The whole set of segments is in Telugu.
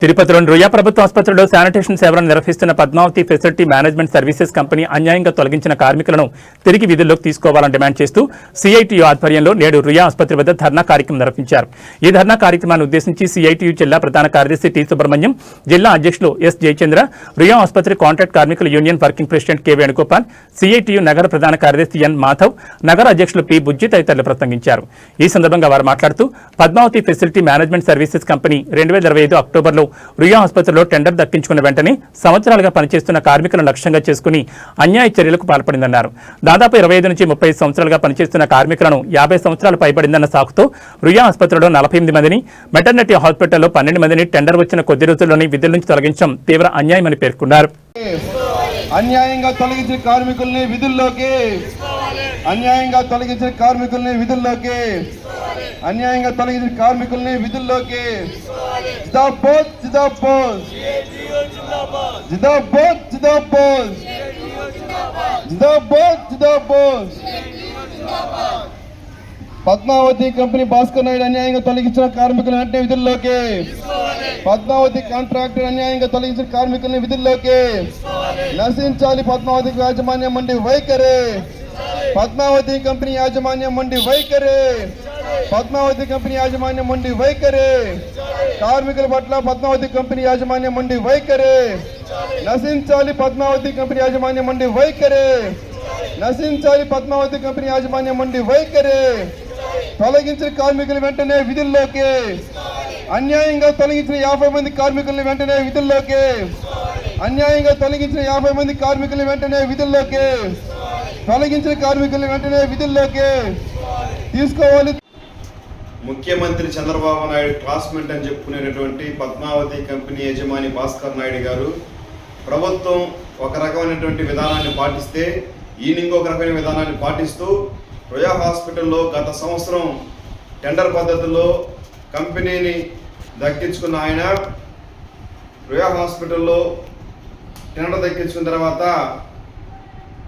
తిరుపతిలోని రుయా ప్రభుత్వ ఆసుపత్రిలో శానిటేషన్ సేవలను నిర్వహిస్తున్న Padmavati facility management services company అన్యాయంగా తొలగించిన కార్మికులను తిరిగి విధుల్లోకి తీసుకోవాలని డిమాండ్ చేస్తూ సిఐటియు ఆధ్వర్యంలో నేడు రుయా ఆసుపత్రి వద్ద ధర్నా కార్యక్రమం నిర్వహించారు. ఈ ధర్నా కార్యక్రమాన్ని ఉద్దేశించి సిఐటియు జిల్లా ప్రధాన కార్యదర్శి టి సుబ్రహ్మణ్యం, జిల్లా అధ్యక్షులు ఎస్ జయచంద్ర, రుయా ఆసుపత్రి కాంట్రాక్ట్ కార్మికుల union working president K Venugopal, CITU నగర ప్రధాన కార్యదర్శి ఎన్ మాధవ్, నగర అధ్యక్షులు పి బుజ్జి తదితరులు ప్రసంగించారు. ఈ సందర్భంగా వారు మాట్లాడుతూ Padmavati facility management services company 2025 అక్టోబర్లో రుయా ఆసుపత్రిలో టెండర్ దక్కించుకున్న వెంటనే సంవత్సరాలుగా పనిచేస్తున్న కార్మికులను లక్ష్యంగా చేసుకుని అన్యాయ చర్యలకు పాల్పడిందన్నారు. దాదాపు 25 నుంచి 30 సంవత్సరాలుగా పనిచేస్తున్న కార్మికులను 50 సంవత్సరాలు పైబడిందన్న సాకుతో రుయా ఆసుపత్రిలో 48 మందిని, మెటర్నిటీ హాస్పిటల్లో 12 మందిని టెండర్ వచ్చిన కొద్ది రోజుల్లోనే విధుల నుంచి తొలగించడం తీవ్ర అన్యాయమని పేర్కొన్నారు. అన్యాయంగా తొలగించిన కార్మికుల్ని విధుల్లోకి, అన్యాయంగా తొలగించిన కార్మికుల్ని విధుల్లోకి, అన్యాయంగా తొలగించిన కార్మికుల్ని విధుల్లోకి. జిందాబాద్ జిందాబాద్ జిందాబాద్ జిందాబాద్ జిందాబాద్ జిందాబాద్. పద్మావతి కంపెనీ భాస్కర్ నాయుడు అన్యాయంగా తొలగించిన కార్మికులు వెంటనే విధుల్లోకి. పద్మావతి కాంట్రాక్టర్ అన్యాయంగా తొలగించిన కార్మికుల్ని విధుల్లోకి. నశించాలి పద్మావతి యాజమాన్యం మండి వైఖరి. పద్మావతి కంపెనీ యాజమాన్యం మండి వైఖరి. పద్మావతి కంపెనీ యాజమాన్యం మండి వైఖరి. కార్మికుల పట్ల పద్మావతి కంపెనీ యాజమాన్యం మండి వైఖరి. నశించాలి పద్మావతి కంపెనీ యాజమాన్యం మండి వైఖరి. నశించాలి పద్మావతి కంపెనీ యాజమాన్యం మండి వైఖరి. తొలగించిన కార్మికులు వెంటనే విధుల్లోకి. అన్యాయంగా తొలగించిన 50 మంది కార్మికులను వెంటనే విధుల్లోకి. అన్యాయంగా తొలగించిన 50 మంది కార్మికులు వెంటనే విధుల్లోకి. తొలగించిన కార్మికులను వెంటనే విధుల్లోకి తీసుకోవాలి. ముఖ్యమంత్రి చంద్రబాబు నాయుడు క్లాస్మేట్ అని చెప్పుకునేటటువంటి పద్మావతి కంపెనీ యజమాని భాస్కర్ నాయుడు గారు ప్రభుత్వం ఒక రకమైనటువంటి విధానాన్ని పాటిస్తే ఈయన ఇంకొక రకమైన విధానాన్ని పాటిస్తూ రుయా హాస్పిటల్లో గత సంవత్సరం టెండర్ పద్ధతిలో కంపెనీని దక్కించుకున్న ఆయన రుయా హాస్పిటల్లో టెండర్ దక్కించుకున్న తర్వాత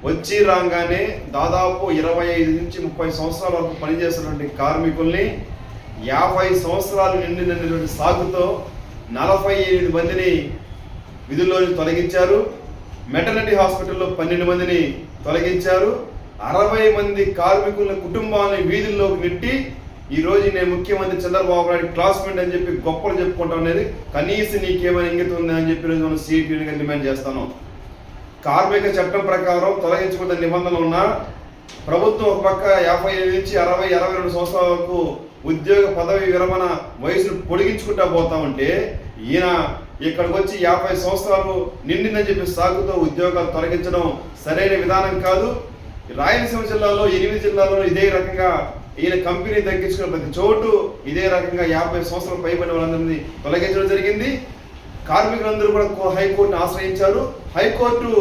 వచ్చి రాగానే దాదాపు 25 నుంచి 30 సంవత్సరాల వరకు పనిచేసినటువంటి కార్మికుల్ని 50 సంవత్సరాలు నిండినటువంటి సాగుతో 48 మందిని విధుల్లో తొలగించారు. మెటర్నిటీ హాస్పిటల్లో 12 మందిని తొలగించారు. 60 మంది కార్మికుల కుటుంబాన్ని వీధుల్లోకి నెట్టి ఈరోజు నేను ముఖ్యమంత్రి చంద్రబాబు నాయుడు క్లాస్మేట్ అని చెప్పి గొప్పలు చెప్పుకుంటాం అనేది కనీసం నీకేమైనా ఇంగితం ఉంది అని చెప్పి రోజు మనం సిఐటిగా డిమాండ్ చేస్తాను. కార్మిక చట్టం ప్రకారం తొలగించుకున్న నిబంధనలు ఉన్నా ప్రభుత్వం ఒక పక్క 55 నుంచి 60-62 సంవత్సరాల వరకు ఉద్యోగ పదవి విరమణ వయసును పొడిగించుకుంటా పోతా ఉంటే ఈయన ఇక్కడికి వచ్చి 50 సంవత్సరాలు నిండిందని చెప్పి సాగుతో ఉద్యోగాలు తొలగించడం సరైన విధానం కాదు. రాయలసీమ జిల్లాలో 8 జిల్లాల్లో ఇదే రకంగా ఈయన కంపెనీ తగ్గించుకున్న ప్రతి చోటు ఇదే రకంగా 50 సంవత్సరాలు పైబడిన వాళ్ళందరినీ తొలగించడం జరిగింది. కార్మికులందరూ కూడా హైకోర్టును ఆశ్రయించారు. హైకోర్టు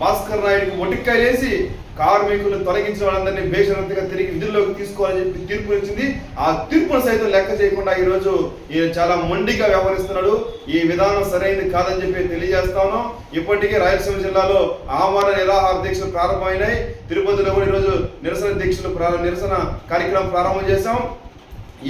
భాస్కర్ నాయుడికి మొటిక్కాయలేసి కార్మికులు తొలగించిన వాళ్ళందరినీ బేషరతుగా తిరిగి విధుల్లోకి తీసుకోవాలని చెప్పి తీర్పు ఇచ్చింది. ఆ తీర్పును సైతం లెక్క చేయకుండా ఈరోజు ఈయన చాలా మొండిగా వ్యవహరిస్తున్నాడు. ఈ విధానం సరైనది కాదని చెప్పి తెలియజేస్తాను. ఇప్పటికే రాయలసీమ జిల్లాలో ఆమరణ నిరాహార దీక్షలు ప్రారంభమైనాయి. తిరుపతిలో కూడా ఈరోజు నిరసన కార్యక్రమం ప్రారంభం చేశాం.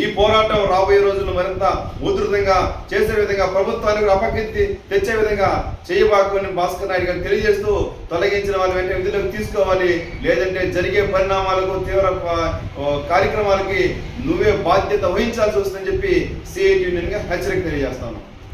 ఈ పోరాటం రాబోయే రోజుల్లో మరింత ఉధృతంగా చేసే విధంగా ప్రభుత్వానికి అపకీర్తి తెచ్చే విధంగా చేయబాకని భాస్కర్ నాయుడు గారు తెలియజేస్తూ తొలగించిన వాళ్ళు వెంటనే విధులకు తీసుకోవాలి, లేదంటే జరిగే పరిణామాలకు తీవ్ర కార్యక్రమాలకి నువ్వే బాధ్యత వహించాల్సి వస్తుందని చెప్పి సిఐటి యూనియన్గా హెచ్చరిక తెలియజేస్తాను.